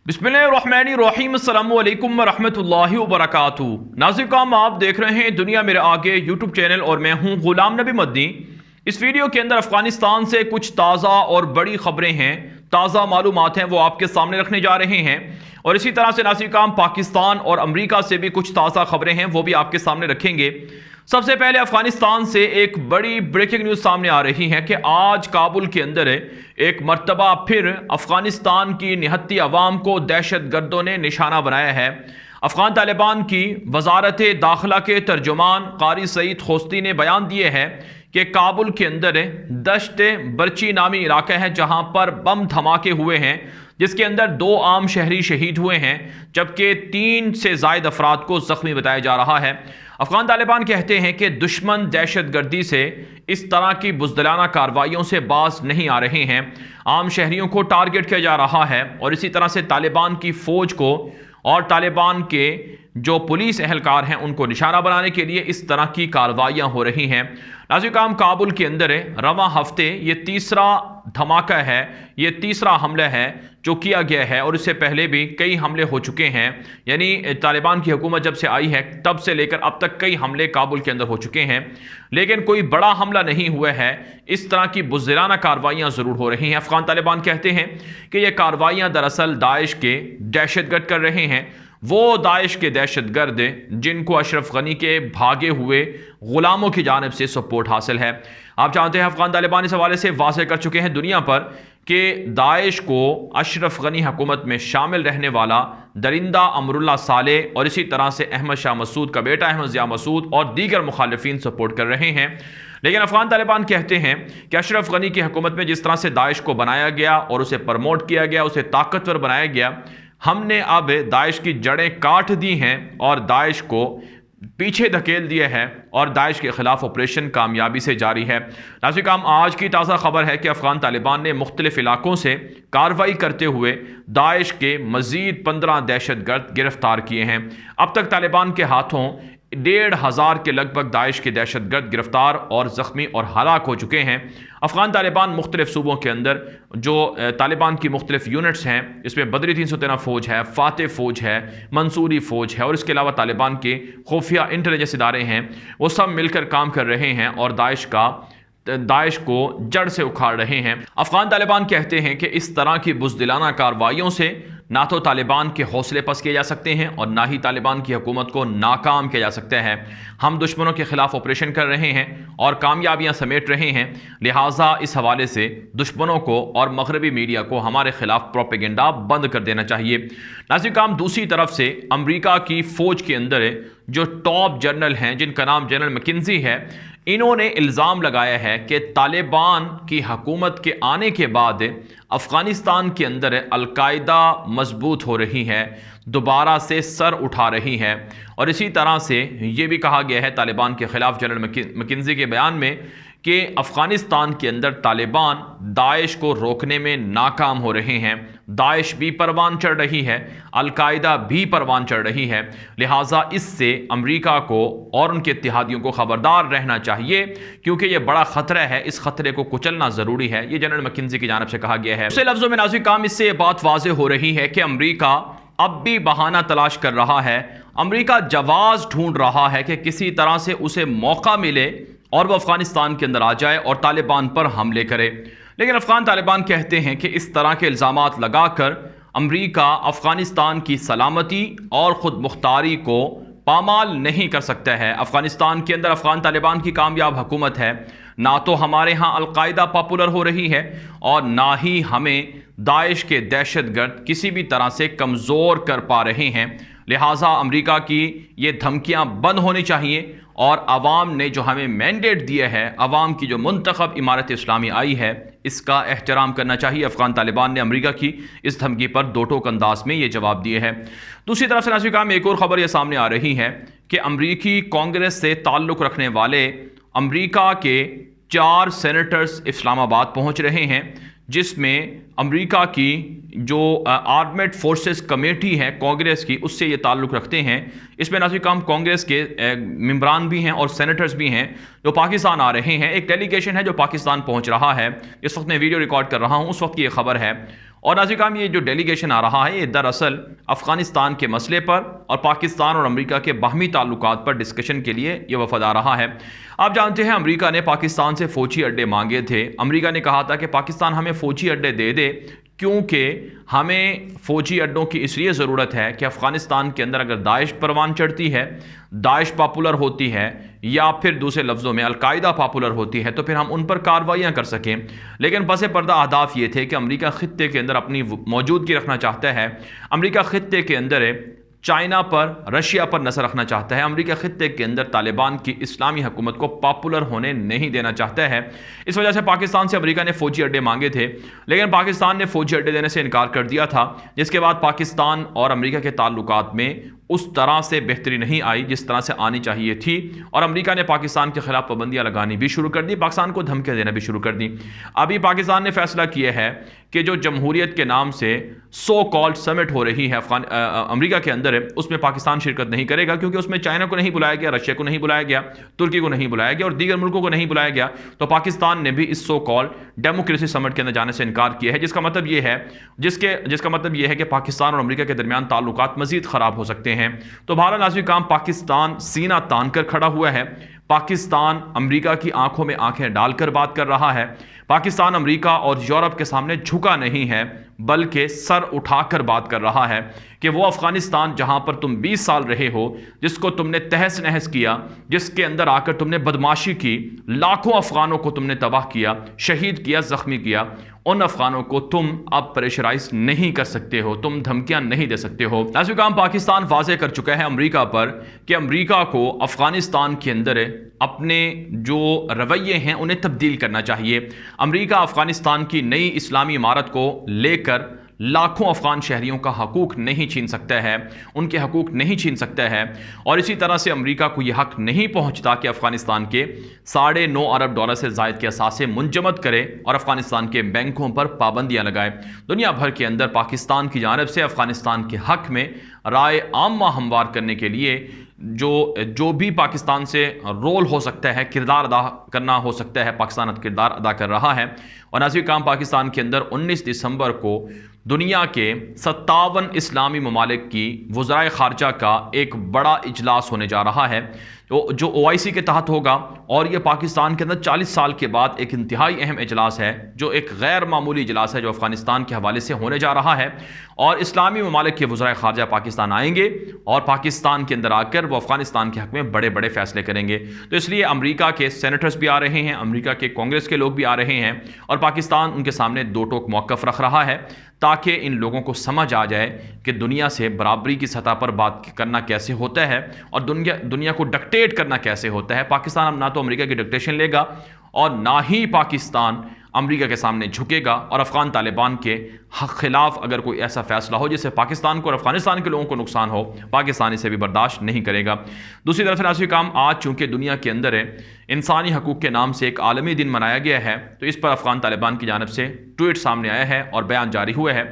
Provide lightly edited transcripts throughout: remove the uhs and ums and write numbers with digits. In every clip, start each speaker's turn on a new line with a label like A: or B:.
A: बिस्मिल्लाहिर्रहमानिर्रहीम अस्सलामु अलैकुम वरहमतुल्लाहि वबरकातुहू। नाज़रीन, आप देख रहे हैं दुनिया मेरे आगे यूट्यूब चैनल और मैं हूं गुलाम नबी मदनी। इस वीडियो के अंदर अफगानिस्तान से कुछ ताज़ा और बड़ी खबरें हैं, ताज़ा मालूमात हैं, वो आपके सामने रखने जा रहे हैं। और इसी तरह से नाज़रीन, पाकिस्तान और अमरीका से भी कुछ ताज़ा खबरें हैं, वो भी आपके सामने रखेंगे। सबसे पहले अफगानिस्तान से एक बड़ी ब्रेकिंग न्यूज़ सामने आ रही है कि आज काबुल के अंदर एक मर्तबा फिर अफगानिस्तान की निहत्ती अवाम को दहशत गर्दों ने निशाना बनाया है। अफगान तालिबान की वजारत दाखिला के तर्जुमान कारी सईद खोस्ती ने बयान दिए हैं कि काबुल के अंदर दश्त बर्ची नामी इलाका है जहां पर बम धमाके हुए हैं, जिसके अंदर 2 आम शहरी शहीद हुए हैं, जबकि 3 से ज़ायद अफराद को जख्मी बताया जा रहा है। अफगान तालिबान कहते हैं कि दुश्मन दहशत गर्दी से इस तरह की बुज़दिलाना कार्रवाइयों से बाज नहीं आ रहे हैं। आम शहरियों को टारगेट किया जा रहा है और इसी तरह से तालिबान की फ़ौज को और तालिबान के जो पुलिस एहलकार हैं उनको निशाना बनाने के लिए इस तरह की कार्रवाइयाँ हो रही हैं। नाज़रीन, काबुल के अंदर रवां हफ्ते ये तीसरा धमाका है, ये तीसरा हमला है जो किया गया है और इससे पहले भी कई हमले हो चुके हैं। यानी तालिबान की हुकूमत जब से आई है तब से लेकर अब तक कई हमले काबुल के अंदर हो चुके हैं, लेकिन कोई बड़ा हमला नहीं हुआ है। इस तरह की बुज़दिलाना कार्रवाइयाँ ज़रूर हो रही हैं। अफगान तालिबान कहते हैं कि ये कार्रवाइयाँ दरअसल दाइश के दहशतगर्द कर रहे हैं, वो दाइश के दहशतगर्द जिनको अशरफ गनी के भागे हुए गुलामों की जानिब से सपोर्ट हासिल है। आप जानते हैं अफगान तालिबान इस हवाले से वाज़ेह कर चुके हैं दुनिया पर कि दाइश को अशरफ गनी हुकूमत में शामिल रहने वाला दरिंदा अमरुल्लाह सालेह और इसी तरह से अहमद शाह मसूद का बेटा अहमद ज़िया मसूद और दीगर मुखालिफिन सपोर्ट कर रहे हैं। लेकिन अफगान तालिबान कहते हैं कि अशरफ गनी की हुकूमत में जिस तरह से दाइश को बनाया गया और उसे प्रमोट किया गया, उसे ताकतवर बनाया गया, हमने अब दाइश की जड़ें काट दी हैं और दाइश को पीछे धकेल दिया है और दाइश के खिलाफ ऑपरेशन कामयाबी से जारी है। नाज़रीन, आज की ताज़ा खबर है कि अफगान तालिबान ने मुख्तलिफ इलाकों से कार्रवाई करते हुए दाइश के मज़ीद 15 दहशतगर्द गिरफ्तार किए हैं। अब तक तालिबान के हाथों 1,500 के लगभग दाइश के दहशतगर्द गिरफ्तार और ज़ख्मी और हलाक हो चुके हैं। अफगान तालिबान मुख्तलिफ सूबों के अंदर जो तालिबान की मुख्तलिफ यूनिट्स हैं, इसमें बदरी 313 फ़ौज है, फ़ातेह फ़ौज है, मंसूरी फ़ौज है और इसके अलावा तालिबान के खुफिया इंटेलिजेंस इदारे हैं, वो सब मिलकर काम कर रहे हैं और दाइश को जड़ से उखाड़ रहे हैं। अफगान तालिबान कहते हैं कि इस तरह की बुज़दिलाना कार्रवाइयों से ना तो तालिबान के हौसले पस्त किए जा सकते हैं और ना ही तालिबान की हुकूमत को नाकाम किया जा सकता है। हम दुश्मनों के खिलाफ ऑपरेशन कर रहे हैं और कामयाबियां समेट रहे हैं, लिहाजा इस हवाले से दुश्मनों को और मगरबी मीडिया को हमारे खिलाफ प्रोपेगेंडा बंद कर देना चाहिए। नाज़रीन, दूसरी तरफ से अमरीका की फ़ौज के अंदर जो टॉप जनरल हैं, जिनका नाम जनरल मैकेंजी है, इन्होंने इल्ज़ाम लगाया है कि तालिबान की हुकूमत के आने के बाद अफ़गानिस्तान के अंदर अलकायदा मजबूत हो रही है, दोबारा से सर उठा रही है। और इसी तरह से ये भी कहा गया है तालिबान के ख़िलाफ़ जनरल मैकेंजी के बयान में कि अफ़गानिस्तान के अंदर तालिबान दाइश को रोकने में नाकाम हो रहे हैं। दाइश भी परवान चढ़ रही है, अलकायदा भी परवान चढ़ रही है, लिहाजा इससे अमेरिका को और उनके इत्तेहादियों को ख़बरदार रहना चाहिए क्योंकि यह बड़ा ख़तरा है, इस ख़तरे को कुचलना ज़रूरी है। ये जनरल मैकेंजी की जानिब से कहा गया है। दूसरे लफ्ज़ों में नाज़रीन, इससे बात वाज़ेह हो रही है कि अमेरिका अब भी बहाना तलाश कर रहा है, अमेरिका जवाज़ ढूंढ रहा है कि किसी तरह से उसे मौका मिले और वह अफ़गानिस्तान के अंदर आ जाए और तालिबान पर हमले करे। लेकिन अफ़गान तालिबान कहते हैं कि इस तरह के इल्ज़ामात लगाकर अमेरिका अफ़गानिस्तान की सलामती और ख़ुद मुख्तारी को पामाल नहीं कर सकता है। अफ़गानिस्तान के अंदर अफ़गान तालिबान की कामयाब हुकूमत है, ना तो हमारे यहाँ अलकायदा पॉपुलर हो रही है और ना ही हमें दाइश के दहशतगर्द किसी भी तरह से कमज़ोर कर पा रहे हैं। लिहाजा अमेरिका की ये धमकियाँ बंद होनी चाहिए और अवाम ने जो हमें मैंडेट दिया है, अवाम की जो मुंतखब इमारत इस्लामी आई है, इसका एहतराम करना चाहिए। अफ़गान तालिबान ने अमेरिका की इस धमकी पर दो टोक अंदाज में ये जवाब दिए है। दूसरी तरफ से नाज़रीन, एक और ख़बर यह सामने आ रही है कि अमरीकी कांग्रेस से ताल्लुक़ रखने वाले अमरीका के 4 सेनेटर्स इस्लामाबाद पहुँच रहे हैं, जिसमें अमेरिका की जो आर्मेड फोर्सेस कमेटी है कांग्रेस की, उससे ये ताल्लुक़ रखते हैं। इसमें नाज़रीन कांग्रेस के मेंबरान भी हैं और सेनेटर्स भी हैं जो पाकिस्तान आ रहे हैं। एक डेलीगेशन है जो पाकिस्तान पहुंच रहा है। इस वक्त मैं वीडियो रिकॉर्ड कर रहा हूं, उस वक्त की ये खबर है। और नाज़रीन ये जो डेलीगेशन आ रहा है ये दरअसल अफगानिस्तान के मसले पर और पाकिस्तान और अमेरिका के बाहमी ताल्लुकात पर डिस्कशन के लिए ये वफद आ रहा है। आप जानते हैं अमेरिका ने पाकिस्तान से फ़ौजी अड्डे मांगे थे। अमेरिका ने कहा था कि पाकिस्तान हमें फ़ौजी अड्डे दे दे, क्योंकि हमें फ़ौजी अड्डों की इसलिए ज़रूरत है कि अफ़गानिस्तान के अंदर अगर दाइश परवान चढ़ती है, दाइश पॉपुलर होती है, या फिर दूसरे लफ्ज़ों में अलकायदा पॉपुलर होती है, तो फिर हम उन पर कार्रवाइयाँ कर सकें। लेकिन पसे पर्दा अहदाफ ये थे कि अमेरिका ख़ित्ते के अंदर अपनी मौजूदगी रखना चाहता है। अमेरिका ख़ित्ते के अंदर चाइना पर, रशिया पर नज़र रखना चाहता है। अमेरिका ख़ित्ते के अंदर तालिबान की इस्लामी हुकूमत को पॉपुलर होने नहीं देना चाहता है। इस वजह से पाकिस्तान से अमेरिका ने फ़ौजी अड्डे मांगे थे, लेकिन पाकिस्तान ने फ़ौजी अड्डे देने से इनकार कर दिया था, जिसके बाद पाकिस्तान और अमेरिका के ताल्लुकात में उस तरह से बेहतरी नहीं आई जिस तरह से आनी चाहिए थी, और अमेरिका ने पाकिस्तान के खिलाफ पाबंदियां लगानी भी शुरू कर दी, पाकिस्तान को धमकियां देना भी शुरू कर दी। अभी पाकिस्तान ने फैसला किया है कि जो जमहूरियत के नाम से सो कॉल्ड समिट हो रही है अमेरिका के अंदर, उसमें पाकिस्तान शिरकत नहीं करेगा, क्योंकि उसमें चाइना को नहीं बुलाया गया, रशिया को नहीं बुलाया गया, तुर्की को नहीं बुलाया गया और दीगर मुल्कों को नहीं बुलाया गया। तो पाकिस्तान ने भी इस सो कॉल्ड डेमोक्रेसी समिट के अंदर जाने से इनकार किया है, जिसका मतलब ये है कि पाकिस्तान और अमेरिका के दरमियान ताल्लुकात मजीद खराब हो सकते हैं। तो बहरहाल नाज़रीन, पाकिस्तान सीना तान कर खड़ा हुआ है। पाकिस्तान अमेरिका की आंखों में आंखें डालकर बात कर रहा है। पाकिस्तान अमेरिका और यूरोप के सामने झुका नहीं है, बल्कि सर उठाकर बात कर रहा है कि वो अफगानिस्तान जहां पर तुम 20 साल रहे हो, जिसको तुमने तहस नहस किया, जिसके अंदर आकर तुमने बदमाशी की, लाखों अफगानों को तुमने तबाह किया, शहीद किया, जख्मी किया, उन अफगानों को तुम अब प्रेशराइज नहीं कर सकते हो, तुम धमकियां नहीं दे सकते हो। नाज़रीन, पाकिस्तान वाज़े कर चुका है अमेरिका पर कि अमेरिका को अफगानिस्तान के अंदर अपने जो रवैये हैं उन्हें तब्दील करना चाहिए। अमेरिका अफगानिस्तान की नई इस्लामी इमारत को लेकर लाखों अफगान शहरियों का हकूक नहीं छीन सकता है, उनके हकूक नहीं छीन सकता है। और इसी तरह से अमेरिका को यह हक नहीं पहुंचता कि अफगानिस्तान के $9.5 अरब से ज़ायद के असासे मुंजमद करे और अफगानिस्तान के बैंकों पर पाबंदियां लगाए। दुनिया भर के अंदर पाकिस्तान की जानिब से अफगानिस्तान के हक में राय आम्मा हमवार करने के लिए जो भी पाकिस्तान से रोल हो सकता है, किरदार अदा करना हो सकता है, पाकिस्तान किरदार अदा कर रहा है। और नाज़रीन, पाकिस्तान के अंदर 19 दिसंबर को दुनिया के 57 इस्लामी ममालिक की वज़राए ख़ारजा का एक बड़ा इजलास होने जा रहा है, जो OIC के तहत होगा। और यह पाकिस्तान के अंदर 40 साल के बाद एक इंतहाई अहम इजलास है, जो एक गैर मामूली इजलास है, जो अफगानिस्तान के हवाले से होने जा रहा है। और इस्लामी ममालिक के वज़राए ख़ारजा पाकिस्तान आएंगे और पाकिस्तान के अंदर आकर वो अफगानिस्तान के हक़ में बड़े बड़े फैसले करेंगे। तो इसलिए अमेरिका के सेनेटर्स भी आ रहे हैं, अमेरिका के कांग्रेस के लोग भी आ रहे हैं, और पाकिस्तान उनके सामने दो टोक मौक़िफ़ रख रहा है, ताकि इन लोगों को समझ आ जाए कि दुनिया से बराबरी की सतह पर बात करना कैसे होता है और दुनिया को डिक्टेट करना कैसे होता है। पाकिस्तान अब ना तो अमेरिका की डिक्टेशन लेगा और ना ही पाकिस्तान अमेरिका के सामने झुकेगा, और अफगान तालिबान के खिलाफ अगर कोई ऐसा फैसला हो जिससे पाकिस्तान को और अफगानिस्तान के लोगों को नुकसान हो, पाकिस्तान इसे भी बर्दाश्त नहीं करेगा। दूसरी तरफ नाज़रीन, आज चूँकि दुनिया के अंदर इंसानी हकूक़ के नाम से एक आलमी दिन मनाया गया है, तो इस पर अफगान तालिबान की जानिब से ट्वीट सामने आया है और बयान जारी हुआ है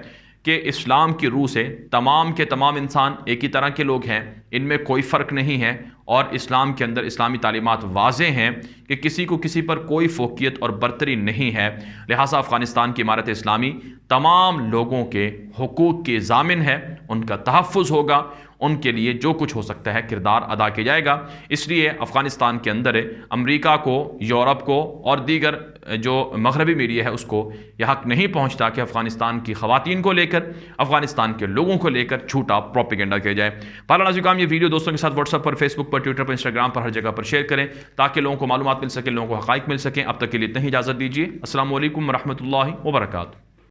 A: कि इस्लाम की रूह से तमाम के तमाम इंसान एक ही तरह के लोग हैं, इनमें कोई फ़र्क नहीं है, और इस्लाम के अंदर इस्लामी तालीमात वाज़े हैं कि किसी को किसी पर कोई फोकियत और बरतरी नहीं है। लिहाजा अफ़गानिस्तान की इमारत इस्लामी तमाम लोगों के हुकूक की ज़ामिन है, उनका तहफ़्फ़ुज़ होगा, उनके लिए जो कुछ हो सकता है किरदार अदा किया जाएगा। इसलिए अफ़गानिस्तान के अंदर अमेरिका को, यूरोप को और दीगर जो मगरबी मीडिया है उसको यह हक़ नहीं पहुंचता कि अफ़गानिस्तान की ख़वातीन को लेकर, अफ़गानिस्तान के लोगों को लेकर झूठा प्रोपेगेंडा किया जाए। पाला नाज़रीन, ये वीडियो दोस्तों के साथ व्हाट्सएप पर, फेसबुक पर, ट्विटर पर, इंस्टाग्राम पर, हर जगह पर शेयर करें, ताकि लोगों को मालूमात मिल सके, लोगों को हक़ाइक़ मिल सकें। अब तक के लिए इतना ही इजाज़त दीजिए। अस्सलामु अलैकुम व रहमतुल्लाहि व बरकातुहू।